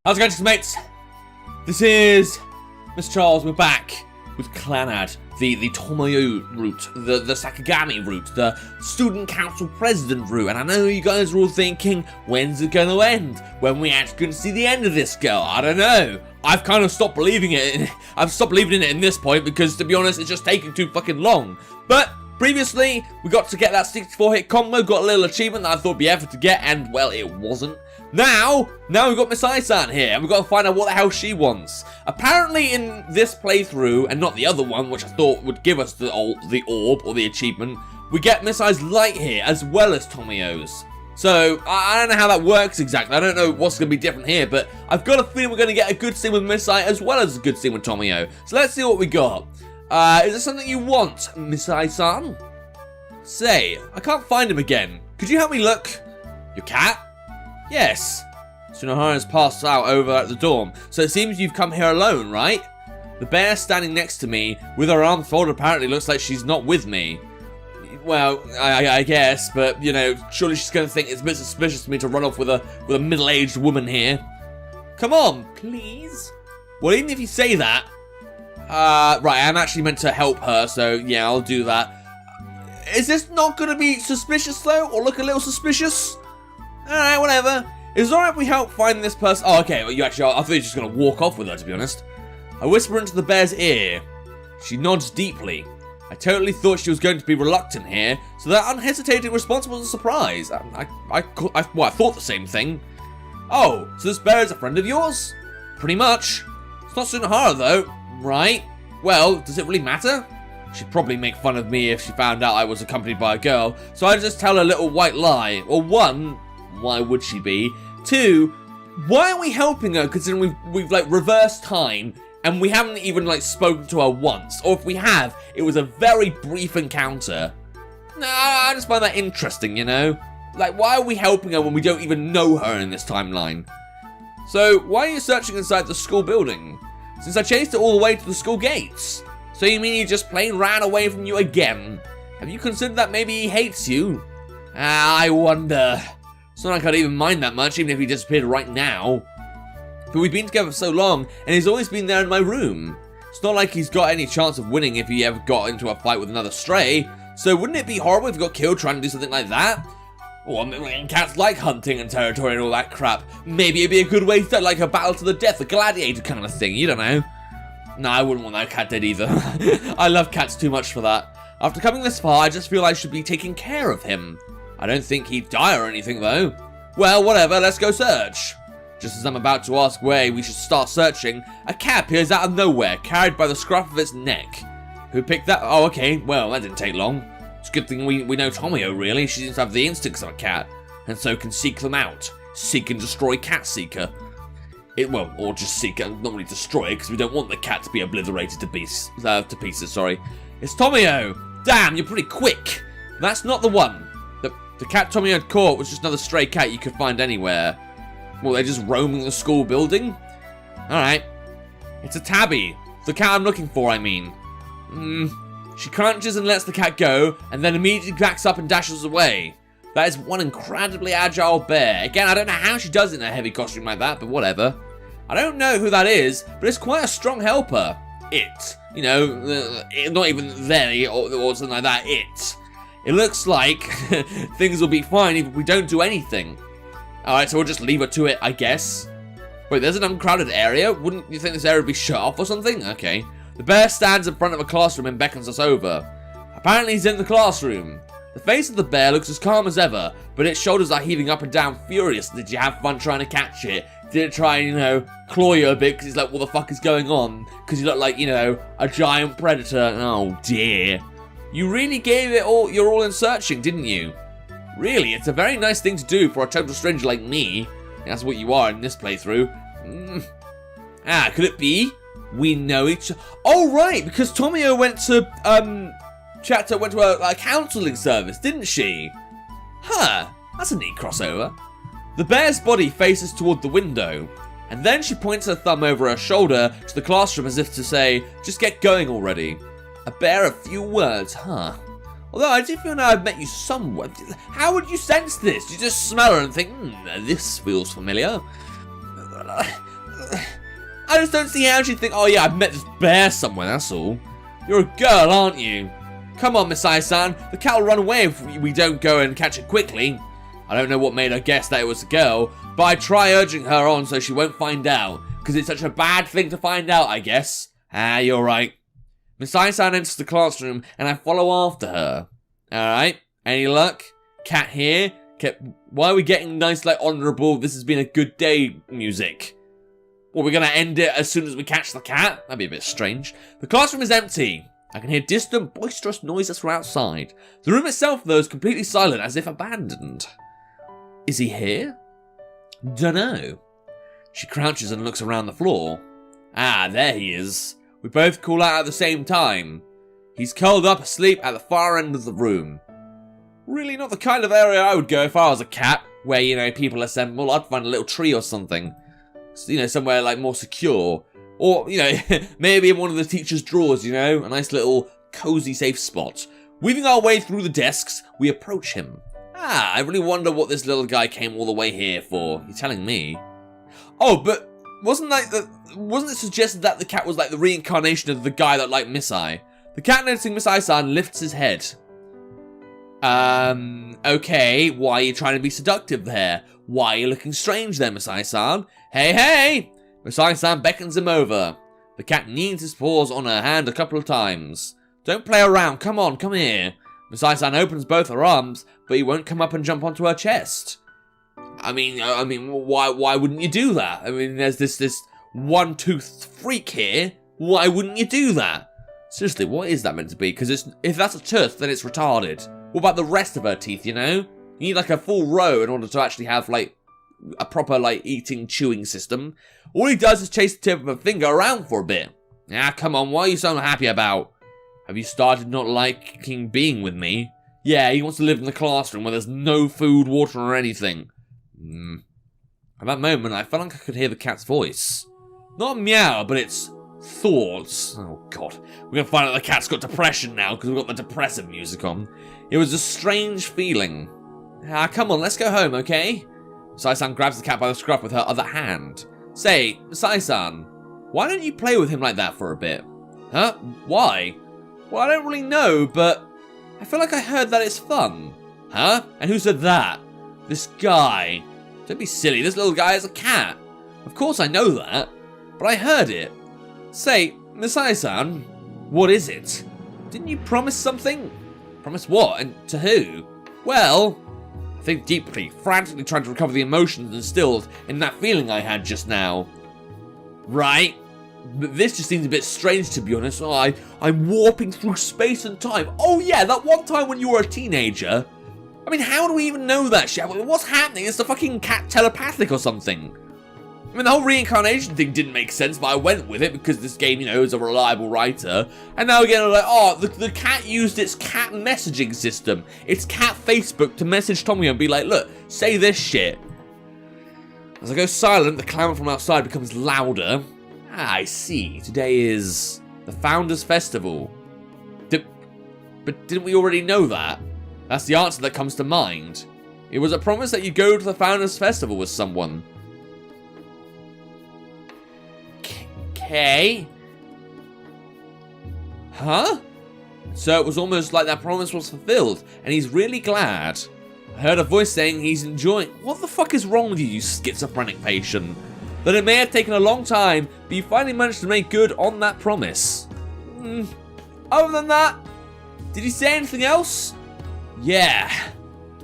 How's it going, mates? This is Mrjacharles. We're back with Clannad, the Tomoyo route, the Sakigami route, the student council president route. And I know you guys are all thinking, when's it going to end? When we actually going to see the end of this girl? I don't know. I've kind of stopped believing it. I've stopped believing in it in this point because, to be honest, it's just taking too fucking long. But previously, we got to get that 64-hit combo, got a little achievement that I thought would be effort to get, and, well, it wasn't. Now we've got Misae-san here, and we've got to find out what the hell she wants. Apparently in this playthrough, and not the other one, which I thought would give us the orb, or the achievement, we get Misae's light here, as well as Tomoyo's. So, I don't know how that works exactly, I don't know what's going to be different here, but I've got a feeling we're going to get a good scene with Misae, as well as a good scene with Tomoyo. So let's see what we got. Is there something you want, Misae-san? Say, I can't find him again. Could you help me look? Your cat? Yes. Tsunohara has passed out over at the dorm, so it seems you've come here alone, right? The bear standing next to me, with her arms folded, apparently looks like she's not with me. Well, I guess, but, you know, surely she's going to think it's a bit suspicious for me to run off with a middle-aged woman here. Come on, please? Well, even if you say that... right, I'm actually meant to help her, so yeah, I'll do that. Is this not going to be suspicious, though, or look a little suspicious? Alright, whatever. Is it alright if we help find this person? Oh, okay, well, you actually are. I thought you were just going to walk off with her, to be honest. I whisper into the bear's ear. She nods deeply. I totally thought she was going to be reluctant here, so that unhesitating response was a surprise. I thought the same thing. Oh, so this bear is a friend of yours? Pretty much. It's not Tsunohara, though, right? Well, does it really matter? She'd probably make fun of me if she found out I was accompanied by a girl, so I'd just tell her a little white lie. Or one, why would she be? Two, why are we helping her considering we've like reversed time and we haven't even like spoken to her once? Or if we have, it was a very brief encounter. Nah, I just find that interesting, you know? Like, why are we helping her when we don't even know her in this timeline? So, why are you searching inside the school building? Since I chased it all the way to the school gates. So you mean he just plain ran away from you again? Have you considered that maybe he hates you? I wonder. It's not like I'd even mind that much, even if he disappeared right now. But we've been together for so long, and he's always been there in my room. It's not like he's got any chance of winning if he ever got into a fight with another stray. So wouldn't it be horrible if he got killed trying to do something like that? Or cats like hunting and territory and all that crap. Maybe it'd be a good way to like a battle to the death, a gladiator kind of thing, you don't know. No, I wouldn't want that cat dead either. I love cats too much for that. After coming this far, I just feel I should be taking care of him. I don't think he'd die or anything, though. Well, whatever, let's go search. Just as I'm about to ask where we should start searching, a cat appears out of nowhere, carried by the scruff of its neck. Who picked that? Oh, okay, well, that didn't take long. It's a good thing we know Tomoyo, really. She seems to have the instincts of a cat, and so can seek them out. Seek and destroy Cat Seeker. Well, or just seek and not really destroy it, because we don't want the cat to be obliterated to pieces, sorry. It's Tomoyo! Damn, you're pretty quick! That's not the one. The cat Tomoyo had caught was just another stray cat you could find anywhere. Well, they're just roaming the school building? Alright. It's a tabby. The cat I'm looking for, I mean. She crunches and lets the cat go, and then immediately backs up and dashes away. That is one incredibly agile bear. Again, I don't know how she does it in a heavy costume like that, but whatever. I don't know who that is, but it's quite a strong helper. It. You know, not even they or something like that. It. It looks like things will be fine if we don't do anything. Alright, so we'll just leave her to it, I guess. Wait, there's an uncrowded area? Wouldn't you think this area would be shut off or something? Okay. The bear stands in front of a classroom and beckons us over. Apparently he's in the classroom. The face of the bear looks as calm as ever, but its shoulders are heaving up and down furiously. Did you have fun trying to catch it? Did it try and, you know, claw you a bit because it's like, what the fuck is going on? Because you look like, you know, a giant predator. Oh dear. You really gave it all your all in searching, didn't you? Really, it's a very nice thing to do for a total stranger like me. That's what you are in this playthrough. Could it be? We know each other. Oh, right, because Tomoyo went to, went to a counselling service, didn't she? Huh, that's a neat crossover. The bear's body faces toward the window, and then she points her thumb over her shoulder to the classroom as if to say, just get going already. A bear of few words, huh? Although I do feel now I've met you somewhere. How would you sense this? You just smell her and think, this feels familiar. I just don't see how she'd think, oh yeah, I've met this bear somewhere, that's all. You're a girl, aren't you? Come on, Misae-san, the cat will run away if we don't go and catch it quickly. I don't know what made her guess that it was a girl, but I try urging her on so she won't find out, because it's such a bad thing to find out, I guess. Ah, you're right. Misae-san enters the classroom, and I follow after her. Alright, any luck? Cat here? Why are we getting nice, like, honourable, this has been a good day music? Well, we're gonna end it as soon as we catch the cat? That'd be a bit strange. The classroom is empty. I can hear distant, boisterous noises from outside. The room itself, though, is completely silent, as if abandoned. Is he here? Dunno. She crouches and looks around the floor. Ah, there he is. We both call out at the same time. He's curled up asleep at the far end of the room. Really not the kind of area I would go if I was a cat, where, you know, people assemble. I'd find a little tree or something. You know, somewhere, like, more secure. Or, you know, maybe in one of the teacher's drawers, you know? A nice little cozy safe spot. Weaving our way through the desks, we approach him. Ah, I really wonder what this little guy came all the way here for. You're telling me. Oh, but wasn't it suggested that the cat was like the reincarnation of the guy that liked Misae? The cat, noticing Misae-san, lifts his head. Okay, why are you trying to be seductive there? Why are you looking strange there, Misae-san? Hey, hey! Misae-san beckons him over. The cat kneads his paws on her hand a couple of times. Don't play around, come on, come here. Misae-san opens both her arms, but he won't come up and jump onto her chest. I mean, why wouldn't you do that? I mean, there's this one-toothed freak here. Why wouldn't you do that? Seriously, what is that meant to be? Because if that's a tooth, then it's retarded. What about the rest of her teeth, you know? You need like a full row in order to actually have like a proper like eating, chewing system. All he does is chase the tip of a finger around for a bit. Ah, come on, what are you so unhappy about? Have you started not liking being with me? Yeah, he wants to live in the classroom where there's no food, water, or anything. At that moment, I felt like I could hear the cat's voice. Not meow, but it's thoughts. Oh god, we're gonna find out the cat's got depression now because we've got the depressive music on. It was a strange feeling. Ah, come on, let's go home, okay? Misae-san grabs the cat by the scruff with her other hand. Say, Misae-san, why don't you play with him like that for a bit? Huh? Why? Well, I don't really know, but I feel like I heard that it's fun. Huh? And who said that? This guy. Don't be silly, this little guy is a cat. Of course I know that, but I heard it. Say, Misae-san, what is it? Didn't you promise something? Promise what? And to who? Well, I think deeply, frantically trying to recover the emotions instilled in that feeling I had just now. Right? But this just seems a bit strange, to be honest. Oh, I'm warping through space and time. Oh yeah, that one time when you were a teenager. I mean, how do we even know that shit? What's happening? Is the fucking cat telepathic or something? I mean, the whole reincarnation thing didn't make sense, but I went with it because this game, you know, is a reliable writer. And now again, I'm like, oh, the cat used its cat messaging system, its cat Facebook to message Tomoyo and be like, look, say this shit. As I go silent, the clamour from outside becomes louder. Ah, I see. Today is the Founders Festival. But didn't we already know that? That's the answer that comes to mind. It was a promise that you go to the Founders Festival with someone. Okay. Huh? So it was almost like that promise was fulfilled, and he's really glad. I heard a voice saying he's enjoying... What the fuck is wrong with you, you schizophrenic patient? That it may have taken a long time, but you finally managed to make good on that promise. Other than that, did he say anything else? Yeah.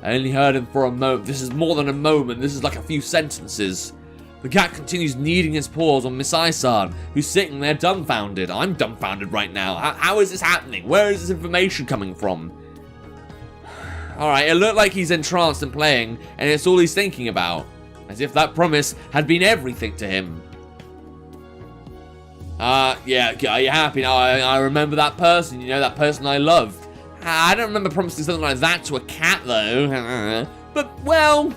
I only heard him for a moment. This is more than a moment. This is like a few sentences. The cat continues kneading his paws on Misae-san, who's sitting there dumbfounded. I'm dumbfounded right now. How is this happening? Where is this information coming from? Alright, it looked like he's entranced and playing, and it's all he's thinking about. As if that promise had been everything to him. Yeah, are you happy now? I remember that person, you know, that person I loved. I don't remember promising something like that to a cat, though. But, well...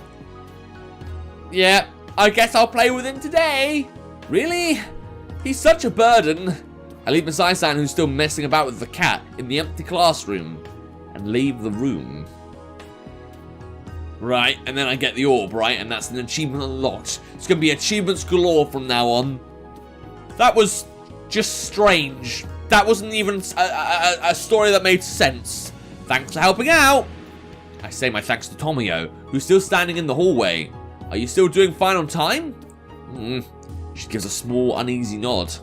yeah, I guess I'll play with him today. Really? He's such a burden. I leave Misae-san, who's still messing about with the cat, in the empty classroom, and leave the room. Right, and then I get the orb, right? And that's an achievement unlocked. It's going to be achievements galore from now on. That was just strange. That wasn't even a story that made sense. Thanks for helping out. I say my thanks to Tomoyo, who's still standing in the hallway. Are you still doing fine on time? She gives a small, uneasy nod.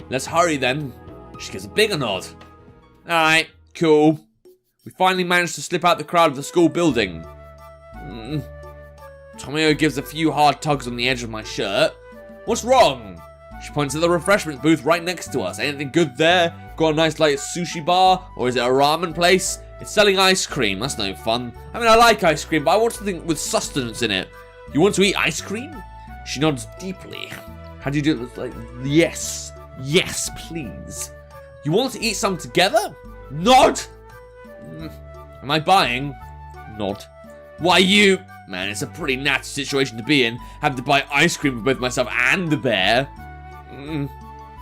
Let's hurry then. She gives a bigger nod. Alright, cool. We finally managed to slip out the crowd of the school building. Tomoyo gives a few hard tugs on the edge of my shirt. What's wrong? She points to the refreshment booth right next to us. Anything good there? Got a nice like sushi bar? Or is it a ramen place? It's selling ice cream. That's no fun. I mean, I like ice cream, but I want something with sustenance in it. You want to eat ice cream? She nods deeply. How do you do it? Like, yes. Yes, please. You want to eat some together? Nod! Am I buying? Nod. Why you? Man, it's a pretty nasty situation to be in. Having to buy ice cream for both myself and the bear.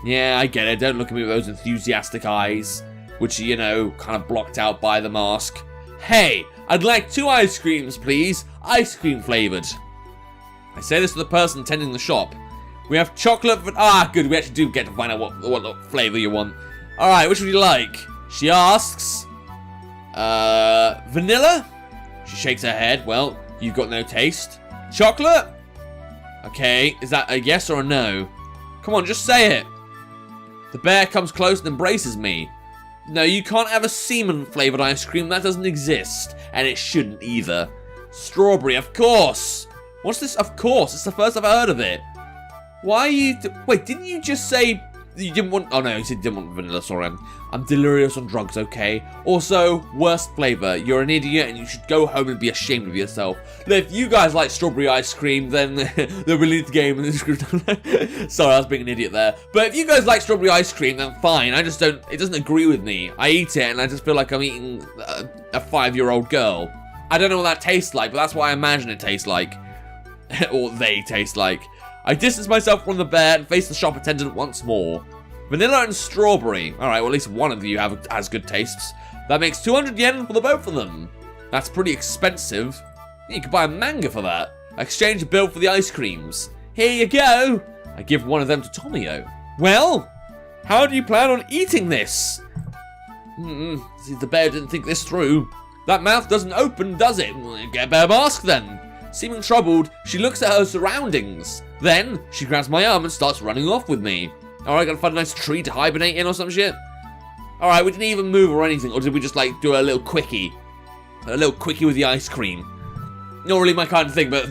Yeah, I get it. Don't look at me with those enthusiastic eyes. Which are, you know, kind of blocked out by the mask. Hey, I'd like 2 ice creams, please. Ice cream flavored. I say this to the person tending the shop. We have chocolate. Good. We actually do get to find out what flavor you want. Alright, which would you like? She asks. Vanilla? She shakes her head. Well, you've got no taste. Chocolate? Okay, is that a yes or a no? Come on, just say it. The bear comes close and embraces me. No, you can't have a semen-flavored ice cream. That doesn't exist. And it shouldn't either. Strawberry, of course. What's this? Of course. It's the first I've heard of it. Why are you... Wait, didn't you just say you didn't want... Oh, no, you said you didn't want vanilla. Sorry, I'm delirious on drugs, okay? Also, worst flavor. You're an idiot and you should go home and be ashamed of yourself. Now, if you guys like strawberry ice cream, then they'll release the game in the description. Sorry, I was being an idiot there. But if you guys like strawberry ice cream, then fine. I just don't... It doesn't agree with me. I eat it and I just feel like I'm eating a 5-year-old girl. I don't know what that tastes like, but that's what I imagine it tastes like. Or they taste like. I distance myself from the bear and face the shop attendant once more. Vanilla and strawberry. Alright, well at least one of you has good tastes. That makes 200 yen for the both of them. That's pretty expensive. You could buy a manga for that. Exchange a bill for the ice creams. Here you go. I give one of them to Tomoyo. Well, how do you plan on eating this? See, the bear didn't think this through. That mouth doesn't open, does it? Get a bear mask then. Seeming troubled, she looks at her surroundings. Then, she grabs my arm and starts running off with me. Alright, gotta find a nice tree to hibernate in or some shit. Alright, we didn't even move or anything, or did we just, like, do a little quickie? A little quickie with the ice cream. Not really my kind of thing, but...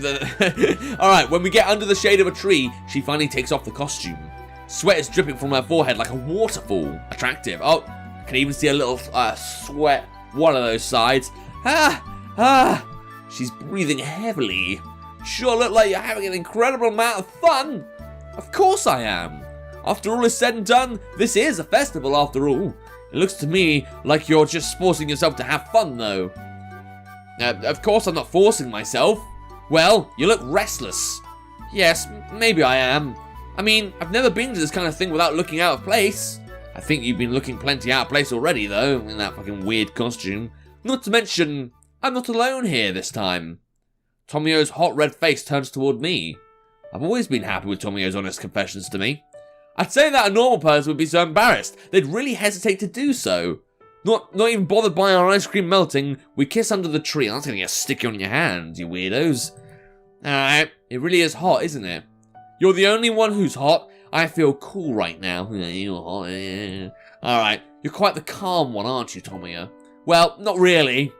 Alright, when we get under the shade of a tree, she finally takes off the costume. Sweat is dripping from her forehead like a waterfall. Attractive. Oh, I can even see a little sweat. One of those sides. She's breathing heavily. Sure look like you're having an incredible amount of fun. Of course I am. After all is said and done, this is a festival after all. It looks to me like you're just forcing yourself to have fun though. Of course I'm not forcing myself. Well, you look restless. Yes, maybe I am. I mean, I've never been to this kind of thing without looking out of place. I think you've been looking plenty out of place already though, in that fucking weird costume. Not to mention, I'm not alone here this time. Tomoyo's hot red face turns toward me. I've always been happy with Tomoyo's honest confessions to me. I'd say that a normal person would be so embarrassed, they'd really hesitate to do so. Not even bothered by our ice cream melting, we kiss under the tree. That's gonna get sticky on your hands, you weirdos. Alright, it really is hot, isn't it? You're the only one who's hot. I feel cool right now. You're hot. Alright, you're quite the calm one, aren't you, Tomoyo? Well, not really.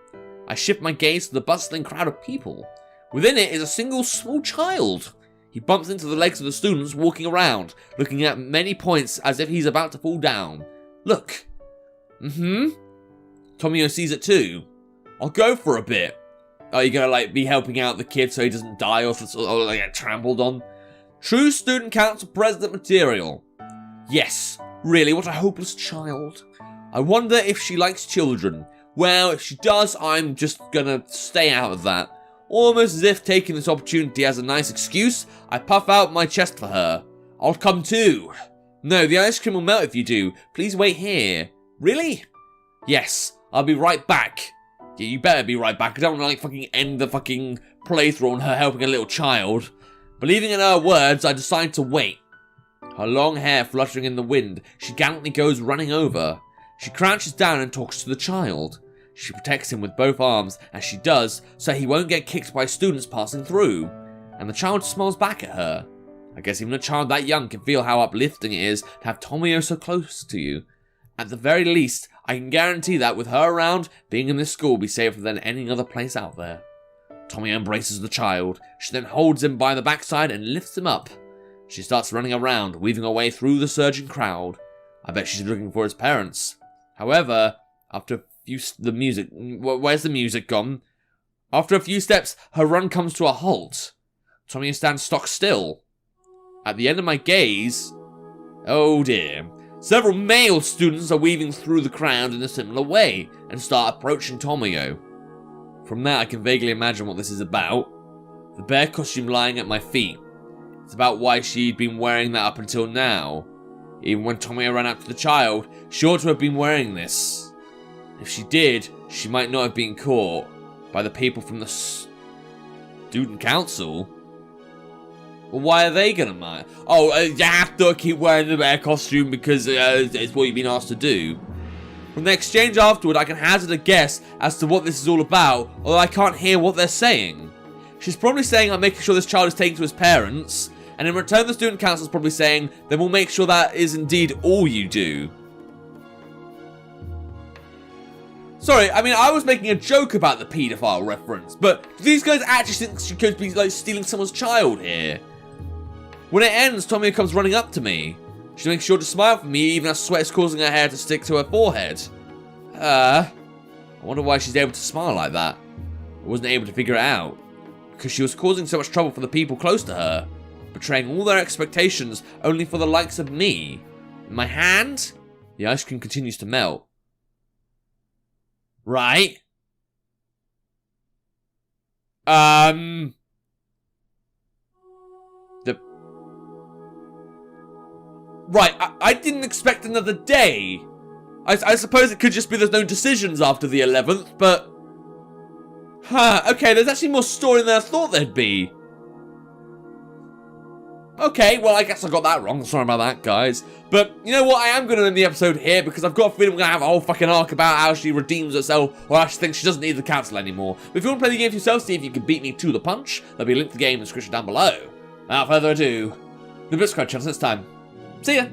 I shift my gaze to the bustling crowd of people. Within it is a single small child. He bumps into the legs of the students walking around, looking at many points as if he's about to fall down. Look. Tomoyo sees it too. I'll go for a bit. Are you gonna, like, be helping out the kid so he doesn't die or like, get trampled on? True student council president material. Yes, really, what a hopeless child. I wonder if she likes children. Well, if she does, I'm just gonna stay out of that. Almost as if taking this opportunity as a nice excuse, I puff out my chest for her. I'll come too. No, the ice cream will melt if you do. Please wait here. Really? Yes, I'll be right back. Yeah, you better be right back. I don't want to like fucking end the fucking playthrough on her helping a little child. Believing in her words, I decide to wait. Her long hair fluttering in the wind, she gallantly goes running over. She crouches down and talks to the child. She protects him with both arms, as she does, so he won't get kicked by students passing through. And the child smiles back at her. I guess even a child that young can feel how uplifting it is to have Tomoyo so close to you. At the very least, I can guarantee that with her around, being in this school will be safer than any other place out there. Tomoyo embraces the child. She then holds him by the backside and lifts him up. She starts running around, weaving her way through the surging crowd. I bet she's looking for his parents. However, after a few... Where's the music gone? After a few steps, her run comes to a halt. Tomoyo stands stock still. At the end of my gaze... Oh dear. Several male students are weaving through the crowd in a similar way, and start approaching Tomoyo. From that, I can vaguely imagine what this is about. The bear costume lying at my feet. It's about why she'd been wearing that up until now. Even when Tomoyo ran up to the child, she ought to have been wearing this. If she did, she might not have been caught by the people from the student council. Well, why are they gonna mind? Oh, you have to keep wearing the bear costume because it's what you've been asked to do. From the exchange afterward, I can hazard a guess as to what this is all about, although I can't hear what they're saying. She's probably saying I'm making sure this child is taken to his parents, and in return the student council is probably saying, then we'll make sure that is indeed all you do. Sorry, I mean, I was making a joke about the paedophile reference, but do these guys actually think she could be, like, stealing someone's child here? When it ends, Tomoyo comes running up to me. She makes sure to smile for me, even as sweat is causing her hair to stick to her forehead. I wonder why she's able to smile like that. I wasn't able to figure it out. Because she was causing so much trouble for the people close to her, betraying all their expectations only for the likes of me. In my hand, the ice cream continues to melt. Right? Right, I didn't expect another day. I suppose it could just be there's no decisions after the 11th, but... okay, there's actually more story than I thought there'd be. Okay, well, I guess I got that wrong. Sorry about that, guys. But, you know what? I am going to end the episode here because I've got a feeling we're going to have a whole fucking arc about how she redeems herself or how she thinks she doesn't need the council anymore. But if you want to play the game for yourself, see if you can beat me to the punch, there'll be a link to the game in the description down below. Without further ado, the Mrjacharles channel next time. See ya!